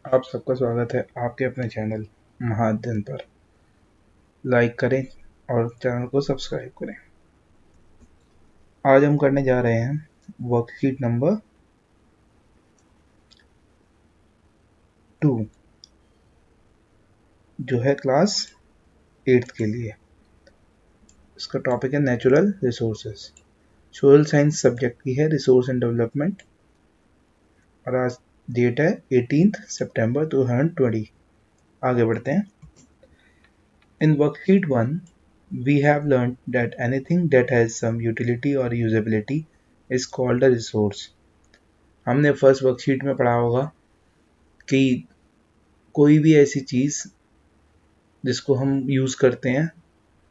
आप सबका स्वागत है आपके अपने चैनल महाअध्ययन पर। लाइक करें और चैनल को सब्सक्राइब करें। आज हम करने जा रहे हैं वर्कशीट नंबर 2 जो है क्लास 8th के लिए। इसका टॉपिक है natural resources. Social science subject की है रिसोर्स एंड डेवलपमेंट और आज डेट है 18 सितंबर 2020। आगे बढ़ते हैं। In worksheet 1, we have learned that anything that has some utility or usability is called a resource. हमने फर्स्ट वर्कशीट में पढ़ा होगा कि कोई भी ऐसी चीज़ जिसको हम यूज़ करते हैं,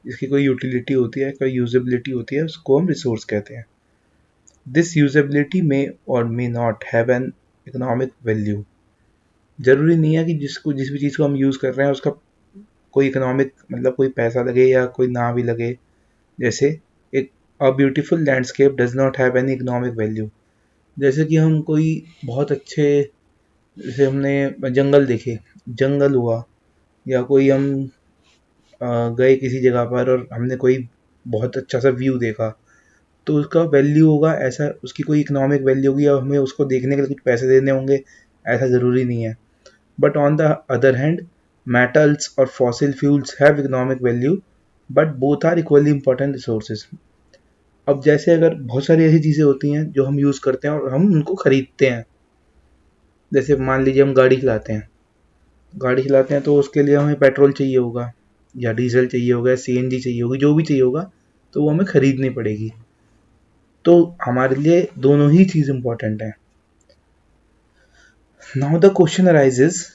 जिसकी कोई यूटिलिटी होती है, कोई यूजेबिलिटी होती है, उसको हम रिसोर्स कहते हैं। दिस यूजेबिलिटी मे और may not have an economic value. ज़रूरी नहीं है कि जिस भी चीज़ को हम यूज़ कर रहे हैं उसका कोई इकोनॉमिक मतलब कोई पैसा लगे या कोई ना भी लगे। जैसे एक a beautiful landscape does not have any economic value. जैसे कि हम कोई बहुत अच्छे, जैसे हमने जंगल देखे, जंगल हुआ, या कोई हम गए किसी जगह पर और हमने कोई बहुत अच्छा सा व्यू देखा, तो उसका वैल्यू होगा, ऐसा उसकी कोई इकोनॉमिक वैल्यू होगी या हमें उसको देखने के लिए कुछ पैसे देने होंगे, ऐसा ज़रूरी नहीं है। But on the other hand metals और fossil fuels have economic value but both are equally important resources। अब जैसे अगर बहुत सारी ऐसी चीज़ें होती हैं जो हम यूज़ करते हैं और हम उनको खरीदते हैं। जैसे मान लीजिए हम गाड़ी चलाते हैं तो उसके लिए हमें पेट्रोल चाहिए होगा या डीजल चाहिए होगा, सीएनजी चाहिए होगी, जो भी चाहिए होगा, तो वो हमें खरीदनी पड़ेगी। तो हमारे लिए दोनों ही चीज़ इंपॉर्टेंट है। Now the question arises,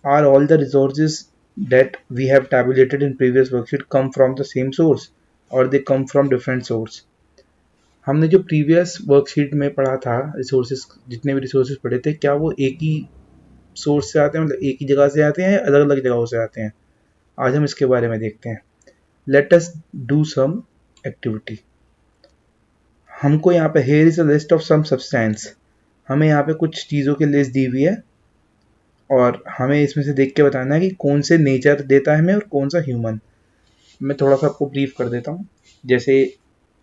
are all the resources that we have tabulated in previous worksheet come from the same source or they come from different source। हमने जो प्रीवियस वर्कशीट में पढ़ा था रिसोर्सेज, जितने भी रिसोर्सेज पढ़े थे, क्या वो एक ही सोर्स से आते हैं, मतलब एक ही जगह से आते हैं या अलग अलग जगहों से आते हैं? आज हम इसके बारे में देखते हैं। Let us do some activity. हमको यहाँ पे here is a list of some substance, हमें यहाँ पे कुछ चीज़ों की लिस्ट दी हुई है और हमें इसमें से देख के बताना है कि कौन से नेचर देता है हमें और कौन सा ह्यूमन। मैं थोड़ा सा आपको ब्रीफ कर देता हूँ। जैसे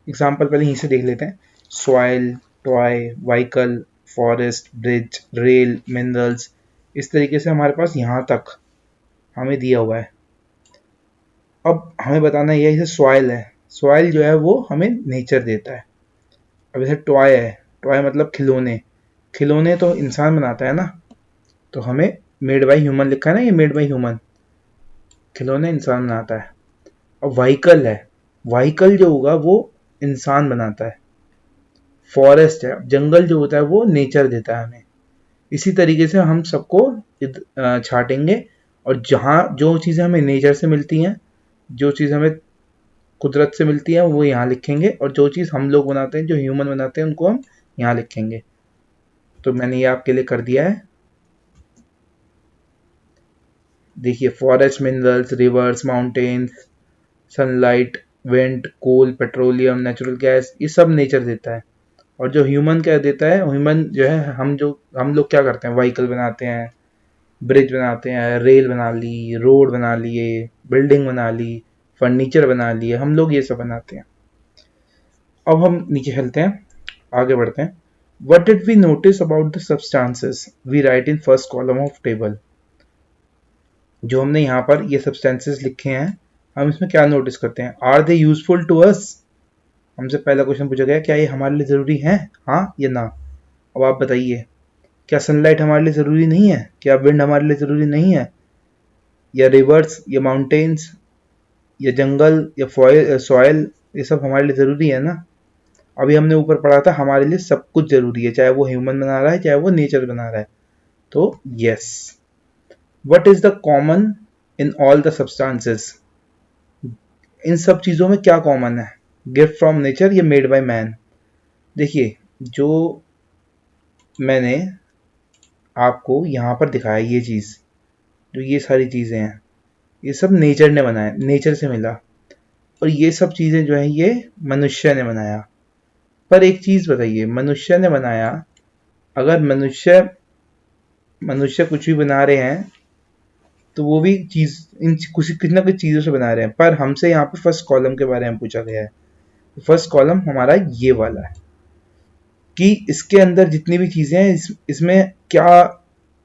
एग्जाम्पल पहले यहीं से देख लेते हैं। Soil, toy, vehicle, forest, bridge, rail, minerals, इस तरीके से हमारे पास यहाँ तक हमें दिया हुआ है। अब हमें बताना यह है, जैसे सॉइल है, सॉइल जो है वो हमें नेचर देता है। अब जैसे टॉय है, टॉय मतलब खिलौने, खिलौने तो इंसान बनाता है ना, तो हमें मेड बाई ह्यूमन लिखा है ना, ये मेड बाई ह्यूमन, खिलौने इंसान बनाता है। अब व्हीकल है, व्हीकल जो होगा वो इंसान बनाता है। फॉरेस्ट है, जंगल जो होता है वो नेचर देता है हमें। इसी तरीके से हम सबको छाटेंगे और जहाँ जो चीज़ें हमें नेचर से मिलती हैं, जो चीज़ हमें कुदरत से मिलती है, वो यहाँ लिखेंगे, और जो चीज़ हम लोग बनाते हैं, जो ह्यूमन बनाते हैं, उनको हम यहाँ लिखेंगे। तो मैंने ये आपके लिए कर दिया है। देखिए, forest, minerals, rivers, mountains, sunlight, wind, coal, petroleum, natural gas, ये सब नेचर देता है। और जो ह्यूमन क्या देता है, ह्यूमन जो है, हम लोग क्या करते हैं, व्हीकल बनाते हैं, ब्रिज बनाते हैं, रेल बना ली, रोड बना लिए, बिल्डिंग बना ली, फर्नीचर बना लिए, हम लोग ये सब बनाते हैं। अब हम नीचे चलते हैं, आगे बढ़ते हैं। What did we notice about the substances we write in first column of table? जो हमने यहाँ पर ये substances लिखे हैं, हम इसमें क्या नोटिस करते हैं? Are they useful to us? हमसे पहला क्वेश्चन पूछा गया, क्या ये हमारे लिए ज़रूरी है, हाँ या ना? अब आप बताइए, क्या सनलाइट हमारे लिए ज़रूरी नहीं है? क्या विंड हमारे लिए ज़रूरी नहीं है? या रिवर्स, या माउंटेन्स, या जंगल, या सॉयल, ये सब हमारे लिए ज़रूरी है ना? अभी हमने ऊपर पढ़ा था, हमारे लिए सब कुछ ज़रूरी है, चाहे वो ह्यूमन बना रहा है, चाहे वो नेचर बना रहा है। तो yes. What is the common in all the substances? इन सब चीज़ों में क्या कॉमन है? Gift from nature or made by man? देखिए, जो मैंने आपको यहाँ पर दिखाया, ये चीज़, जो ये सारी चीज़ें हैं, ये सब नेचर ने बनाया, नेचर से मिला। और ये सब चीज़ें जो हैं, ये मनुष्य ने बनाया। पर एक चीज़ बताइए, मनुष्य ने बनाया, अगर मनुष्य मनुष्य कुछ भी बना रहे हैं तो वो भी चीज इन कुछ ना कुछ चीजों से बना रहे हैं, पर हमसे यहाँ पे फर्स्ट कॉलम के बारे में पूछा गया है। फर्स्ट कॉलम हमारा ये वाला है कि इसके अंदर जितनी भी चीजें हैं इसमें क्या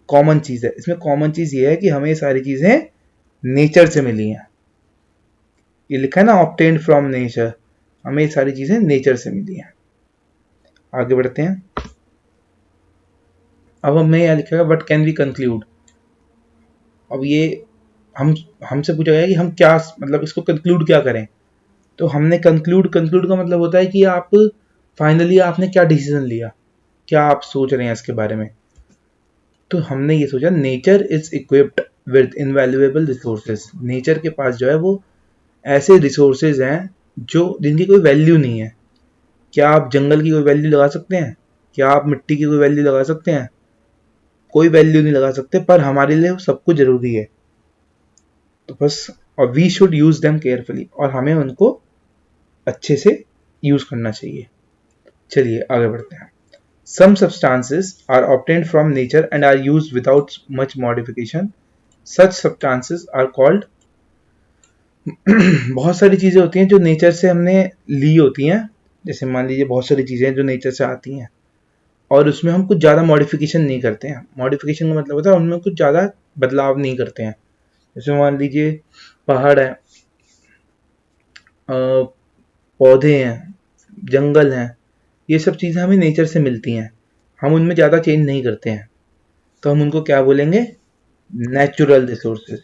कॉमन चीज है। इसमें कॉमन चीज ये है कि हमें ये सारी चीजें नेचर से मिली हैं। ये लिखा है ना, ऑब्टेन्ड फ्रॉम नेचर, हमें ये सारी चीजें नेचर से मिली हैं। आगे बढ़ते हैं। अब हमें यहाँ लिखेगा व्हाट कैन वी कंक्लूड। अब ये हम हमसे पूछा गया कि हम क्या मतलब इसको कंक्लूड क्या करें। तो हमने कंक्लूड का मतलब होता है कि आप फाइनली आपने क्या डिसीजन लिया, क्या आप सोच रहे हैं इसके बारे में। तो हमने ये सोचा nature is equipped with invaluable resources. Nature के पास जो है वो ऐसे रिसोर्सेज हैं जो जिनकी कोई वैल्यू नहीं है। क्या आप जंगल की कोई वैल्यू लगा सकते हैं? क्या आप मिट्टी की कोई वैल्यू लगा सकते हैं? कोई वैल्यू नहीं लगा सकते, पर हमारे लिए सब कुछ जरूरी है। तो बस, और we should use them carefully, और हमें उनको अच्छे से यूज करना चाहिए। चलिए आगे बढ़ते हैं। Some substances are obtained from nature and are used without much modification. Such substances are called बहुत सारी चीजें होती हैं जो नेचर से हमने ली होती हैं। जैसे मान लीजिए बहुत सारी चीजें जो नेचर से आती हैं और उसमें हम कुछ ज़्यादा मॉडिफिकेशन नहीं करते हैं। मॉडिफिकेशन का मतलब होता है उनमें कुछ ज़्यादा बदलाव नहीं करते हैं। जैसे मान लीजिए पहाड़ है, पौधे हैं, जंगल हैं, ये सब चीज़ें हमें नेचर से मिलती हैं, हम उनमें ज़्यादा चेंज नहीं करते हैं, तो हम उनको क्या बोलेंगे? Natural resources.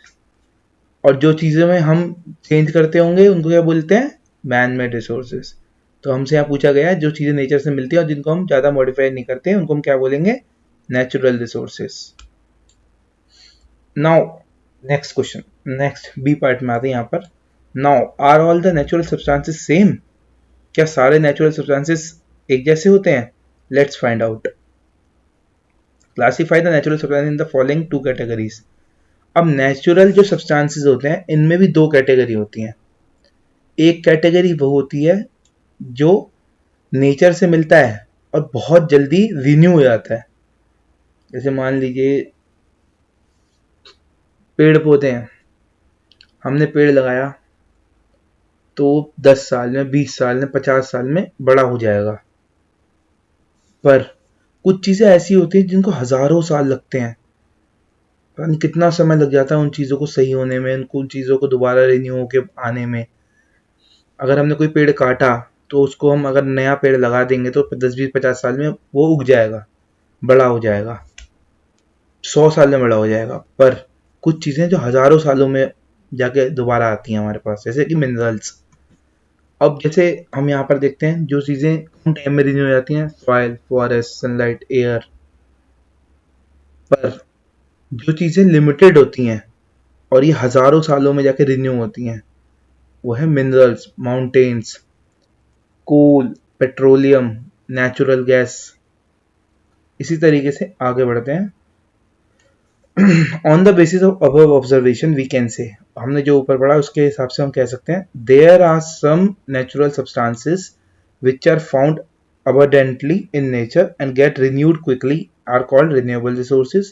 और जो चीज़ों में हम चेंज करते होंगे उनको क्या बोलते हैं? Man made resources. तो हमसे यहाँ पूछा गया है जो चीज़ें नेचर से मिलती हैं और जिनको हम ज़्यादा मॉडिफाई नहीं करते हैं उनको हम क्या बोलेंगे? Natural resources. Now next question, next B part में आते हैं यहाँ पर। Now are all the natural substances same? क्या सारे नेचुरल सब्सटेंसेस एक जैसे होते हैं? Let's find out. Classify the natural substances in the following two categories. अब नेचुरल जो सब्सटेंसेस होते हैं इनमें भी दो कैटेगरी होती हैं। एक कैटेगरी वो होती है जो नेचर से मिलता है और बहुत जल्दी रिन्यू हो जाता है। जैसे मान लीजिए पेड़ पौधे हैं, हमने पेड़ लगाया तो 10 साल में, 20 साल में, 50 साल में बड़ा हो जाएगा। पर कुछ चीज़ें ऐसी होती हैं जिनको हजारों साल लगते हैं, पता नहीं कितना समय लग जाता है उन चीज़ों को सही होने में, उन चीज़ों को दोबारा रिन्यू होके आने में। अगर हमने कोई पेड़ काटा तो उसको हम अगर नया पेड़ लगा देंगे तो 10-20-50 साल में वो उग जाएगा, बड़ा हो जाएगा, 100 साल में बड़ा हो जाएगा। पर कुछ चीज़ें जो हजारों सालों में जाके दोबारा आती हैं हमारे पास, जैसे कि मिनरल्स। अब जैसे हम यहाँ पर देखते हैं जो चीज़ें कम टाइम में रिन्यू हो जाती हैं, सॉइल, फॉरेस्ट, सनलाइट, एयर। पर जो चीज़ें लिमिटेड होती हैं और ये हजारों सालों में जाके रिन्यू होती हैं वो है minerals, mountains, coal, petroleum, natural gas. इसी तरीके से आगे बढ़ते हैं। On the basis of above observation we can say, हमने जो ऊपर पढ़ा उसके हिसाब से हम कह सकते हैं there are some natural substances which are found abundantly in nature and get renewed quickly are called renewable resources।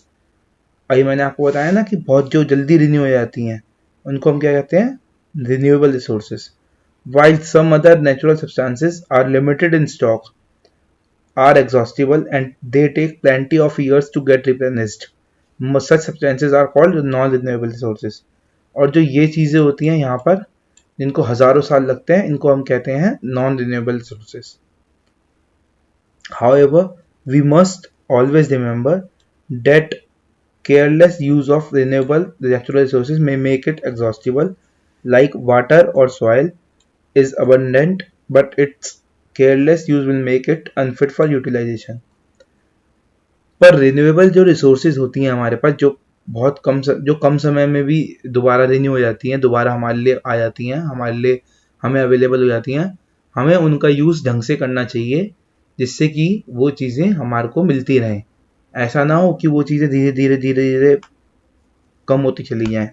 अभी मैंने आपको बताया ना कि बहुत जो जल्दी रिन्यू हो जाती हैं उनको हम क्या कहते हैं? Renewable resources. while some other natural substances are limited in stock, are exhaustible and they take plenty of years to get replenished, such substances are called non-renewable resources। और जो ये चीज़ें होती हैं यहाँ पर जिनको हजारों साल लगते हैं इनको हम कहते हैं non renewable resources. However, we must always remember that careless use of renewable natural resources may make it exhaustible, like water or soil is abundant, but its careless use will make it unfit for utilization। पर renewable जो resources होती हैं हमारे पास, जो बहुत कम जो कम समय में भी दोबारा रिन्यू हो जाती हैं, दोबारा हमारे लिए आ जाती हैं, हमारे लिए हमें अवेलेबल हो जाती हैं, हमें उनका यूज़ ढंग से करना चाहिए जिससे कि वो चीज़ें हमारे को मिलती रहें। ऐसा ना हो कि वो चीज़ें धीरे धीरे धीरे धीरे कम होती चली जाएं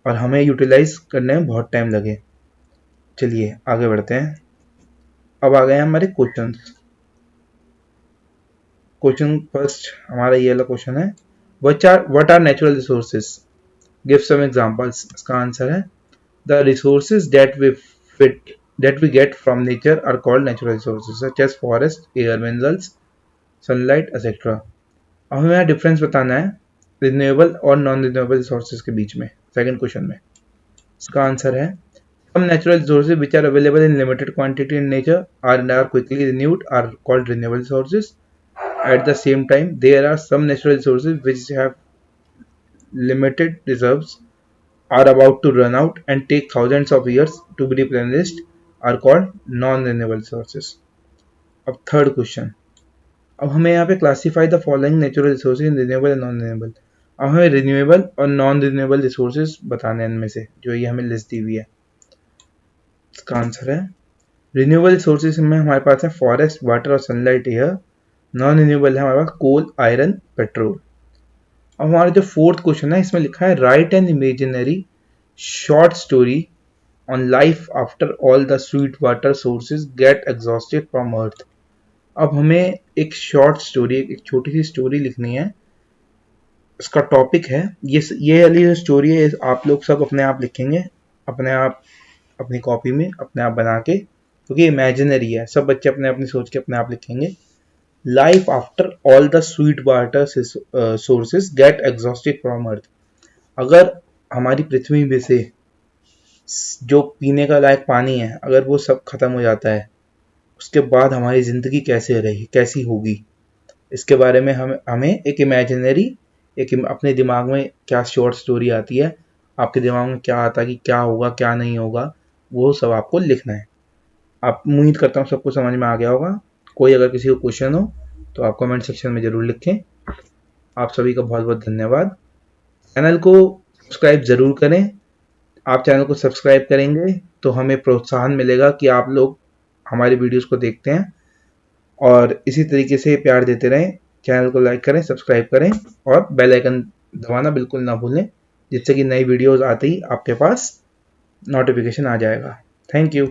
और हमें यूटिलाइज करने में बहुत टाइम लगे। चलिए आगे बढ़ते हैं। अब आ गए हमारे क्वेश्चन। क्वेश्चन फर्स्ट हमारा ये वाला क्वेश्चन है, what are natural resources? Give some examples. इसका आंसर है the resources that we get from nature are called natural resources such as forest, air, minerals, sunlight, etc. अब हमें यहाँ डिफरेंस बताना है रिन्यूएबल और नॉन रिन्यूएबल रिसोर्सेज के बीच में सेकंड क्वेश्चन में। इसका आंसर है some natural resources which are available in limited quantity in nature and are quickly renewed are called renewable resources. At the same time, there are some natural resources which have limited reserves, are about to run out and take thousands of years to be replenished, are called non-renewable resources. अब third question, अब हमें यहाँ पे classify the following natural resources in renewable and non renewable. अब हमें renewable और non renewable resources बताने हैं इनमें से जो ये हमें लिस्ट दी हुई है। इसका आंसर है रिन्यूएबल रिसोर्सेज में हमारे पास है फॉरेस्ट, वाटर और सनलाइट, एयर। नॉन रिन्यूएबल है हमारे पास कोल, आयरन, पेट्रोल। अब हमारा जो फोर्थ क्वेश्चन है इसमें लिखा है write an imaginary short story on life after all the sweet water sources get exhausted from earth. अब हमें एक शॉर्ट स्टोरी, एक छोटी सी स्टोरी लिखनी है। इसका टॉपिक है ये वाली जो स्टोरी है आप लोग सब अपने आप लिखेंगे, अपने आप अपनी कॉपी में अपने आप बना के, क्योंकि इमेजिनरी है, सब बच्चे अपने अपनी सोच के अपने आप लिखेंगे। Life after all the sweet water sources get exhausted from earth. अगर हमारी पृथ्वी में से जो पीने का लायक पानी है अगर वो सब खत्म हो जाता है, उसके बाद हमारी जिंदगी कैसे रहेगी, कैसी होगी, इसके बारे में हमें एक इमेजिनरी, एक अपने दिमाग में क्या शॉर्ट स्टोरी आती है, आपके दिमाग में क्या आता है कि क्या होगा क्या नहीं होगा, वो सब आपको लिखना है। आप उम्मीद करता हूँ सबको समझ में आ गया होगा। कोई अगर किसी को क्वेश्चन हो तो आप कमेंट सेक्शन में ज़रूर लिखें। आप सभी का बहुत बहुत धन्यवाद। चैनल को सब्सक्राइब ज़रूर करें। आप चैनल को सब्सक्राइब करेंगे तो हमें प्रोत्साहन मिलेगा कि आप लोग हमारी वीडियोस को देखते हैं, और इसी तरीके से प्यार देते रहें। चैनल को लाइक करें, सब्सक्राइब करें और बेल आइकन दबाना बिल्कुल ना भूलें, जिससे कि नई वीडियोस आते ही आपके पास नोटिफिकेशन आ जाएगा। Thank you.